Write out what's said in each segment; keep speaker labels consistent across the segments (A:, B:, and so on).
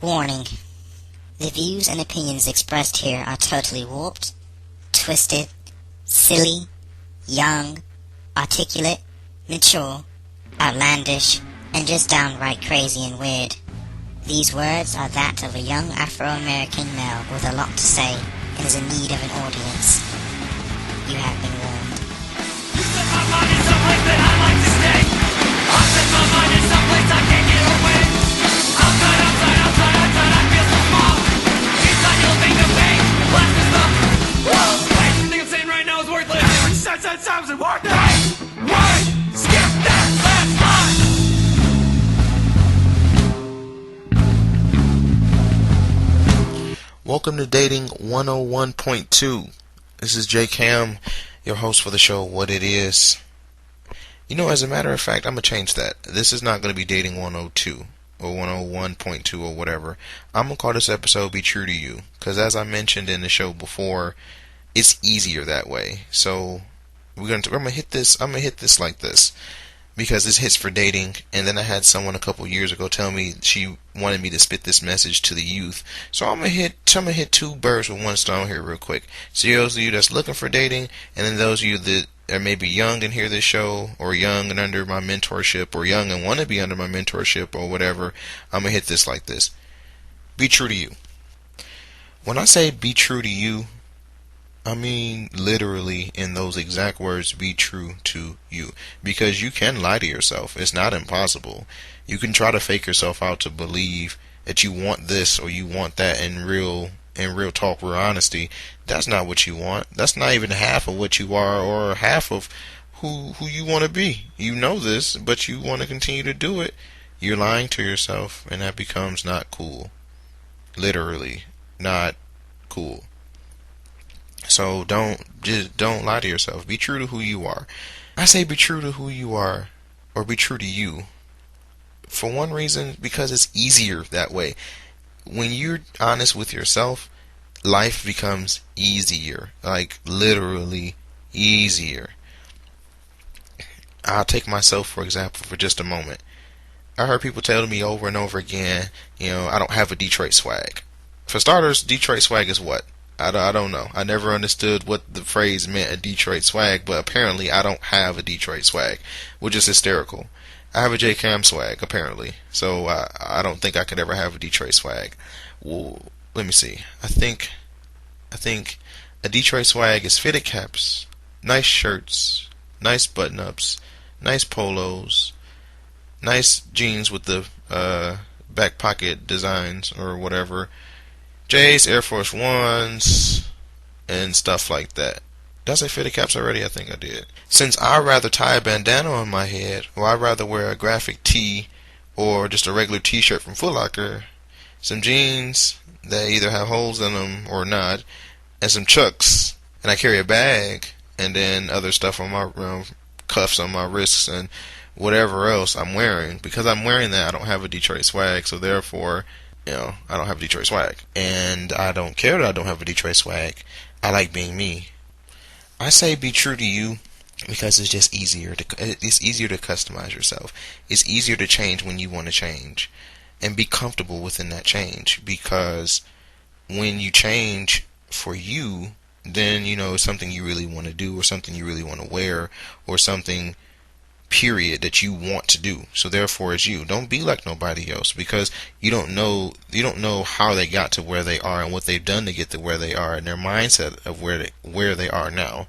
A: Warning. The views and opinions expressed here are totally warped, twisted, silly, young, articulate, mature, outlandish, and just downright crazy and weird. These words are that of a young Afro-American male with a lot to say and is in need of an audience. You have been warned.
B: You set my mind in some place that I like to stay. I set my mind in some place I can't get away. Outside, I feel so small. Inside you'll think the pain lasts as the world. Everything I'm saying right now is worthless. Times and work. Why? Skip that last line.
C: Welcome to Dating 101.2. This is J.Cam, your host for the show, What It Is. You know, as a matter of fact, I'm going to change that. This is not going to be Dating 102 or 101.2 or whatever. I'm going to call this episode Be True to You, because as I mentioned in the show before, it's easier that way. So I'm going to hit this like this, because this hits for dating. And then I had someone a couple years ago tell me she wanted me to spit this message to the youth. So I'm gonna hit two birds with one stone here real quick. So those of you that's looking for dating, and then those of you that are maybe young and hear this show, or young and under my mentorship, or young and want to be under my mentorship, or whatever, I'm gonna hit this like this. Be true to you. When I say be true to you, I mean literally in those exact words, be true to you. Because you can lie to yourself. It's not impossible. You can try to fake yourself out to believe that you want this or you want that in real talk, real honesty. That's not what you want. That's not even half of what you are, or half of who you want to be. You know this, but you want to continue to do it. You're lying to yourself, and that becomes not cool. Literally, not cool. So don't lie to yourself. Be true to who you are. I say be true to who you are, or be true to you. For one reason, because it's easier that way. When you're honest with yourself, life becomes easier. Like literally easier. I'll take myself for example for just a moment. I heard people telling me over and over again, I don't have a Detroit swag. For starters, Detroit swag is what? I don't know. I never understood what the phrase meant, a Detroit swag, but apparently I don't have a Detroit swag, which is hysterical. I have a J.Cam swag, apparently, so I don't think I could ever have a Detroit swag. Well, let me see. I think a Detroit swag is fitted caps, nice shirts, nice button-ups, nice polos, nice jeans with the back pocket designs or whatever, J's, Air Force Ones, and stuff like that. Did I say fitted caps already? I think I did. Since I'd rather tie a bandana on my head, or I'd rather wear a graphic tee, or just a regular t-shirt from Foot Locker, some jeans that either have holes in them or not, and some Chucks, and I carry a bag, and then other stuff on my cuffs on my wrists, and whatever else I'm wearing. Because I'm wearing that, I don't have a Detroit swag, so therefore, I don't have a Detroit swag. And I don't care that I don't have a Detroit swag. I like being me. I say be true to you because it's just easier to customize yourself. It's easier to change when you want to change, and be comfortable within that change. Because when you change for you, then it's something you really want to do, or something you really want to wear, or something period that you want to do. So therefore it's you. Don't be like nobody else, because you don't know how they got to where they are, and what they've done to get to where they are, and their mindset of where they are now.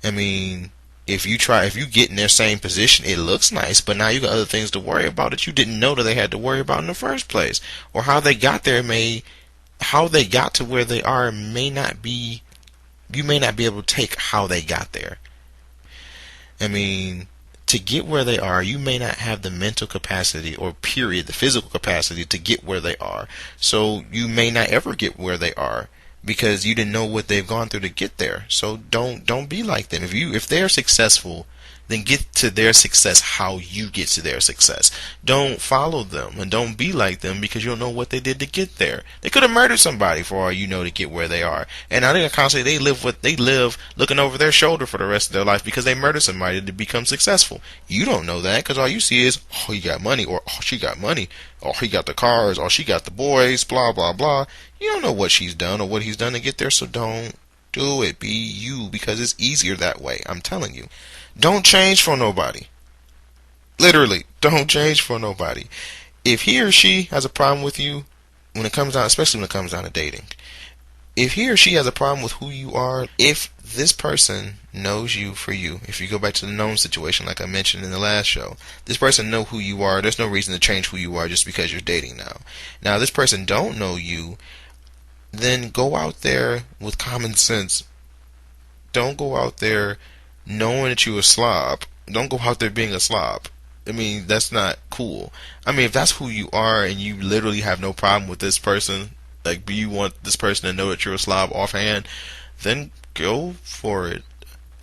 C: I mean, if you get in their same position, it looks nice, but now you got other things to worry about that you didn't know that they had to worry about in the first place. Or how they got there how they got to where they are you may not be able to take how they got there. I mean, to get where they are, you may not have the mental capacity, or period, the physical capacity to get where they are. So you may not ever get where they are, because you didn't know what they've gone through to get there. So don't be like them. If they're successful, then get to their success how you get to their success. Don't follow them and don't be like them because you don't know what they did to get there. They could have murdered somebody for all you know to get where they are. And I think constantly they live looking over their shoulder for the rest of their life because they murdered somebody to become successful. You don't know that because all you see is, oh, he got money, or oh, she got money, or he got the cars, or she got the boys, blah, blah, blah. You don't know what she's done or what he's done to get there, so don't do it. Be you, because it's easier that way. I'm telling you. Don't change for nobody. Literally, don't change for nobody. If he or she has a problem with you, when it comes down, especially when it comes down to dating, if he or she has a problem with who you are, if this person knows you for you, if you go back to the known situation like I mentioned in the last show, this person know who you are. There's no reason to change who you are just because you're dating now. Now, if this person don't know you, then go out there with common sense. Don't go out there knowing that you're a slob. Don't go out there being a slob. I mean, that's not cool. I mean, if that's who you are and you literally have no problem with this person, like you want this person to know that you're a slob offhand, then go for it.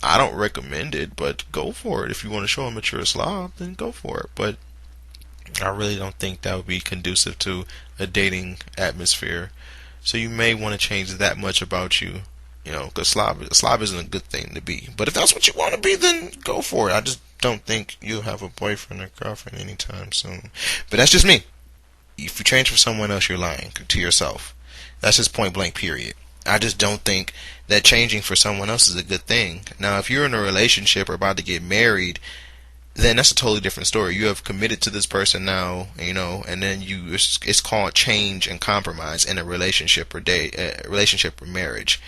C: I don't recommend it, but go for it. If you want to show them that you're a slob, then go for it. But I really don't think that would be conducive to a dating atmosphere. So you may want to change that much about you. You know, because slob isn't a good thing to be. But if that's what you want to be, then go for it. I just don't think you'll have a boyfriend or girlfriend anytime soon. But that's just me. If you change for someone else, you're lying to yourself. That's just point blank, period. I just don't think that changing for someone else is a good thing. Now, if you're in a relationship or about to get married, then that's a totally different story. You have committed to this person now, you know, and then it's called change and compromise in a relationship or relationship or marriage.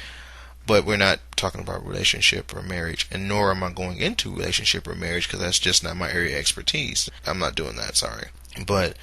C: But we're not talking about relationship or marriage, and nor am I going into relationship or marriage because that's just not my area of expertise. I'm not doing that, sorry. But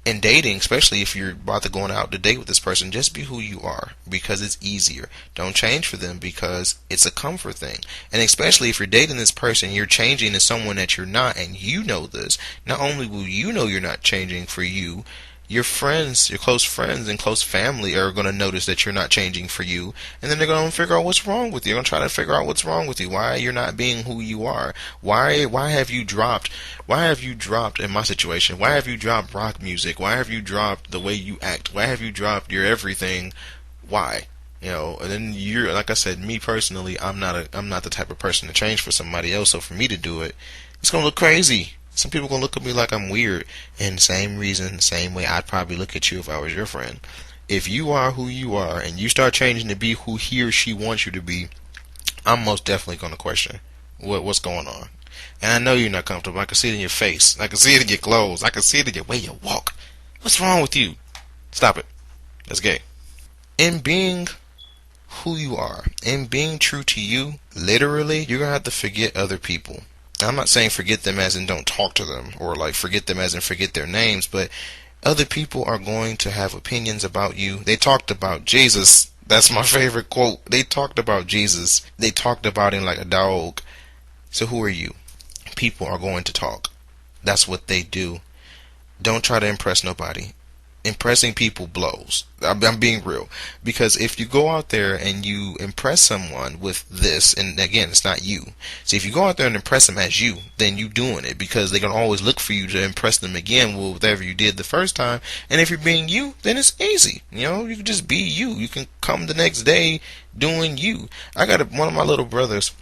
C: in dating, especially if you're about to go out to date with this person, just be who you are because it's easier. Don't change for them because it's a comfort thing. And especially if you're dating this person, you're changing to someone that you're not, and you know this. Not only will you know you're not changing for you, your friends, your close friends and close family are going to notice that you're not changing for you, and then they're going to figure out what's wrong with you. They're going to try to figure out what's wrong with you. Why you're not being who you are. Why have you dropped in my situation? Why have you dropped rock music? Why have you dropped the way you act? Why have you dropped your everything? Why? You know, and then you're, like I said, me personally, I'm not the type of person to change for somebody else. So for me to do it, it's going to look crazy. Some people gonna look at me like I'm weird, and same reason, same way I'd probably look at you if I was your friend. If you are who you are and you start changing to be who he or she wants you to be, I'm most definitely gonna question what's going on. And I know you're not comfortable. I can see it in your face. I can see it in your clothes. I can see it in your way you walk. What's wrong with you? Stop it. That's gay. In being who you are, in being true to you, literally, you're gonna have to forget other people. I'm not saying forget them as in don't talk to them, or like forget them as in forget their names, but other people are going to have opinions about you. They talked about Jesus. That's my favorite quote. They talked about Jesus. They talked about him like a dog. So who are you? People are going to talk. That's what they do. Don't try to impress nobody. Impressing people blows. I'm being real. Because if you go out there and you impress someone with this, and again, it's not you. See, if you go out there and impress them as you, then you doing it because they're going to always look for you to impress them again with whatever you did the first time. And if you're being you, then it's easy. You know, you can just be you. You can come the next day doing you. I got one of my little brothers,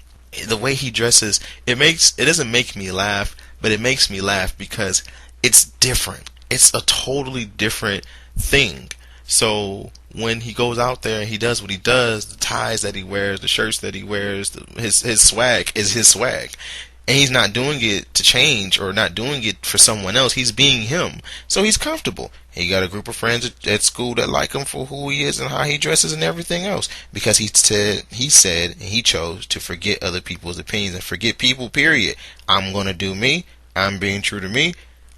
C: the way he dresses, it doesn't make me laugh, but it makes me laugh because it's different. It's a totally different thing. So when he goes out there and he does what he does, the ties that he wears, the shirts that he wears, his swag is his swag. And he's not doing it to change or not doing it for someone else. He's being him. So he's comfortable. He got a group of friends at school that like him for who he is and how he dresses and everything else. Because he said, and he chose to forget other people's opinions and forget people, period. I'm going to do me. I'm being true to me.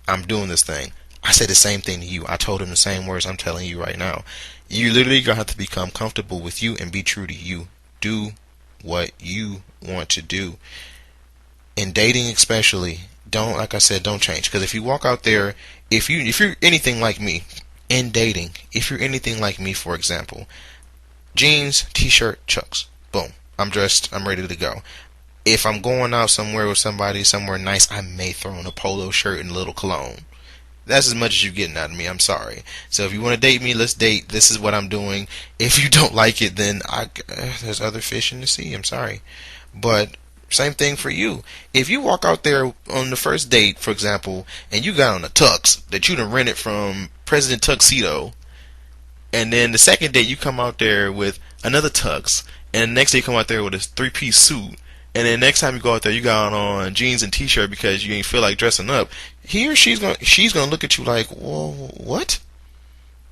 C: I'm doing this thing. I said the same thing to you. I told him the same words I'm telling you right now. You literally gonna have to become comfortable with you and be true to you. Do what you want to do. In dating especially, like I said, don't change. Because if you walk out there, if you're anything like me, in dating, if you're anything like me, for example, jeans, t-shirt, chucks, boom, I'm dressed, I'm ready to go. If I'm going out somewhere with somebody, somewhere nice, I may throw in a polo shirt and a little cologne. That's as much as you're getting out of me. I'm sorry. So if you want to date me, let's date. This is what I'm doing. If you don't like it, then there's other fish in the sea. I'm sorry. But same thing for you. If you walk out there on the first date, for example, and you got on a tux that you done rented from President Tuxedo, and then the second date you come out there with another tux, and the next day you come out there with a three-piece suit, and then next time you go out there you got on jeans and t-shirt because you ain't feel like dressing up, he or she's gonna look at you like, whoa, what?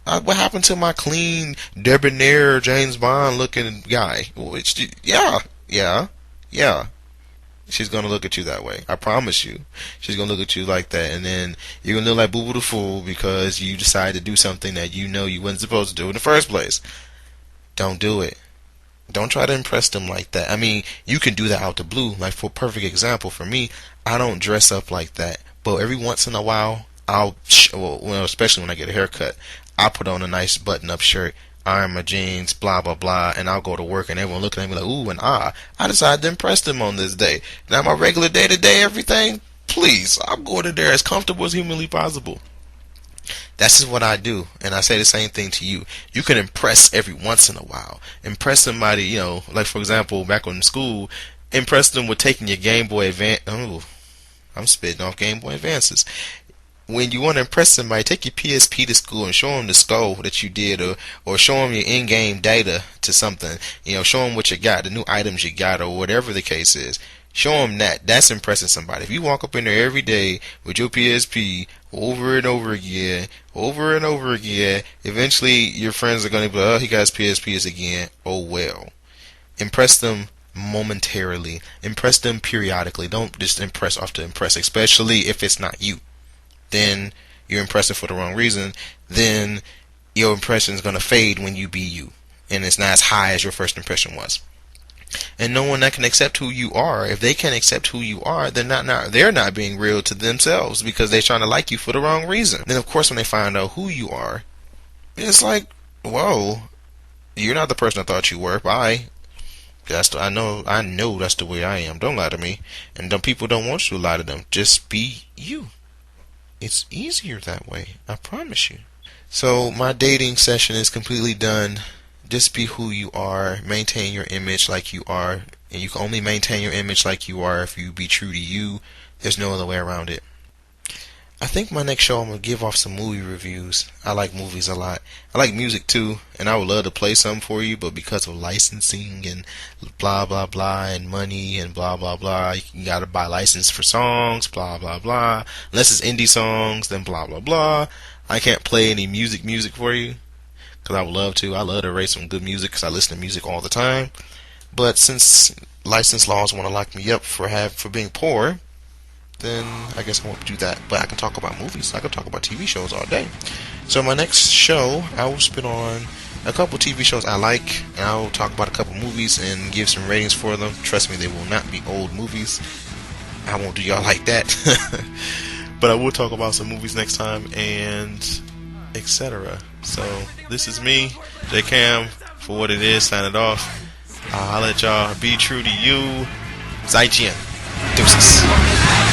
C: What happened to my clean, debonair, James Bond looking guy? Yeah. She's gonna look at you that way. I promise you. She's gonna look at you like that, and then you're gonna look like Boo Boo the Fool because you decided to do something that you know you wasn't supposed to do in the first place. Don't do it. Don't try to impress them like that. I mean, you can do that out the blue. Like, for a perfect example, for me, I don't dress up like that. But every once in a while, especially when I get a haircut, I'll put on a nice button-up shirt, iron my jeans, blah, blah, blah, and I'll go to work, and everyone looking at me like, ooh and ah. I decided to impress them on this day. Now, my regular day-to-day everything, please, I'm going in there as comfortable as humanly possible. That's just what I do, and I say the same thing to you. You can impress every once in a while. Impress somebody, like for example, back in school, impress them with taking your Game Boy Advance. Oh, I'm spitting off Game Boy Advances. When you want to impress somebody, take your PSP to school and show them the score that you did, or show them your in-game data to something. Show them what you got, the new items you got, or whatever the case is. Show them that. That's impressing somebody. If you walk up in there every day with your PSP over and over again, eventually your friends are going to be like, oh, he got his PSPs again. Oh, well. Impress them momentarily. Impress them periodically. Don't just impress off to impress, especially if it's not you. Then you're impressing for the wrong reason. Then your impression is going to fade when you be you. And it's not as high as your first impression was. And no one that can accept who you are, if they can't accept who you are, they're not being real to themselves because they're trying to like you for the wrong reason. Then of course when they find out who you are, it's like, whoa, you're not the person I thought you were. Bye. I know that's the way I am. Don't lie to me. And people don't want you to lie to them. Just be you. It's easier that way. I promise you. So my dating session is completely done. Just be who you are. Maintain your image like you are. And you can only maintain your image like you are if you be true to you. There's no other way around it. I think my next show I'm going to give off some movie reviews. I like movies a lot. I like music too. And I would love to play some for you. But because of licensing and blah blah blah and money and blah blah blah, you got to buy license for songs, blah blah blah. Unless it's indie songs, then blah blah blah. I can't play any music for you. Because I would love to. I love to rate some good music because I listen to music all the time. But since license laws want to lock me up for being poor, then I guess I won't do that. But I can talk about movies. I can talk about TV shows all day. So my next show, I will spit on a couple TV shows I like, and I will talk about a couple movies and give some ratings for them. Trust me, they will not be old movies. I won't do y'all like that. But I will talk about some movies next time, and etc. So this is me, J.Cam, for what it is, signing off. I'll let y'all be true to you. J.Cam. Deuces.